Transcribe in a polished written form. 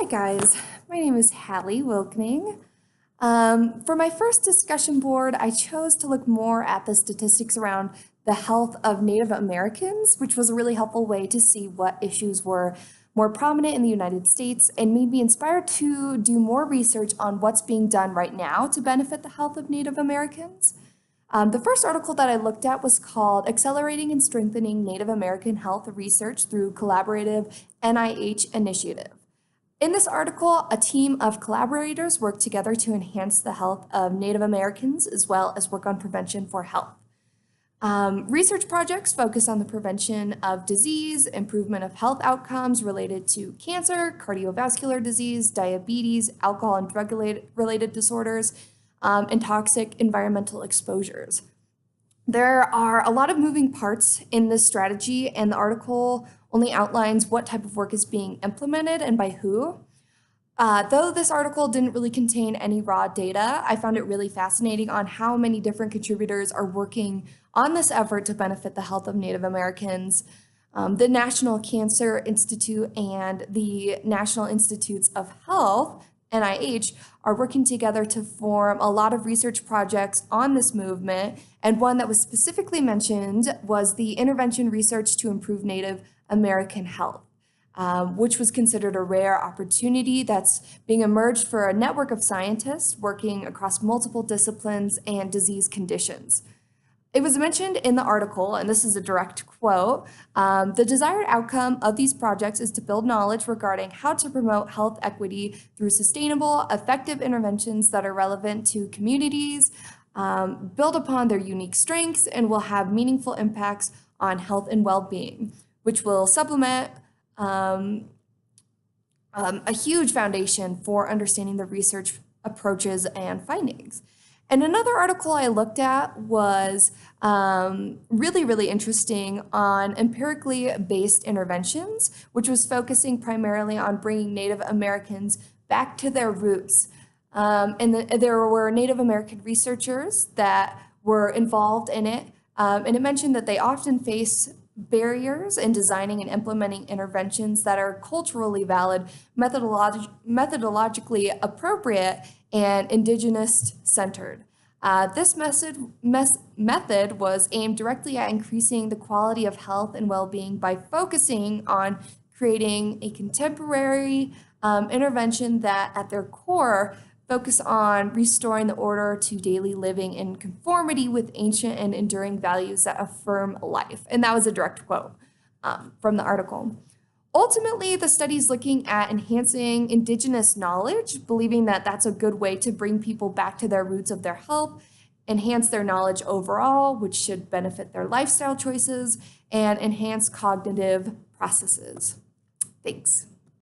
guys, my name is Halle Wilkening. For my first discussion board, I chose to look more at the statistics around the health of Native Americans, which was a really helpful way to see what issues were more prominent in the United States and made me inspired to do more research on what's being done right now to benefit the health of Native Americans. The first article that I looked at was called Accelerating and Strengthening Native American Health Research Through Collaborative NIH Initiative. In this article, a team of collaborators worked together to enhance the health of Native Americans as well as work on prevention for health. Research projects focus on the prevention of disease, improvement of health outcomes related to cancer, cardiovascular disease, diabetes, alcohol and drug-related disorders, and toxic environmental exposures. There are a lot of moving parts in this strategy, and the article only outlines what type of work is being implemented and by who. Though this article didn't really contain any raw data, I found it really fascinating on how many different contributors are working on this effort to benefit the health of Native Americans. The National Cancer Institute and the National Institutes of Health, NIH, are working together to form a lot of research projects on this movement, and one that was specifically mentioned was the Intervention Research to Improve Native American Health, which was considered a rare opportunity that's being emerged for a network of scientists working across multiple disciplines and disease conditions. It was mentioned in the article, and this is a direct quote, the desired outcome of these projects is to build knowledge regarding how to promote health equity through sustainable, effective interventions that are relevant to communities, build upon their unique strengths, and will have meaningful impacts on health and well-being, which will supplement a huge foundation for understanding the research approaches and findings. And another article I looked at was really interesting on empirically based interventions, which was focusing primarily on bringing Native Americans back to their roots. There were Native American researchers that were involved in it, and it mentioned that they often face barriers in designing and implementing interventions that are culturally valid, methodologically appropriate, and indigenous-centered. This method was aimed directly at increasing the quality of health and well-being by focusing on creating a contemporary intervention that, at their core, focus on restoring the order to daily living in conformity with ancient and enduring values that affirm life. And that was a direct quote from the article. Ultimately, the study is looking at enhancing indigenous knowledge, believing that that's a good way to bring people back to their roots of their health, enhance their knowledge overall, which should benefit their lifestyle choices, and enhance cognitive processes. Thanks.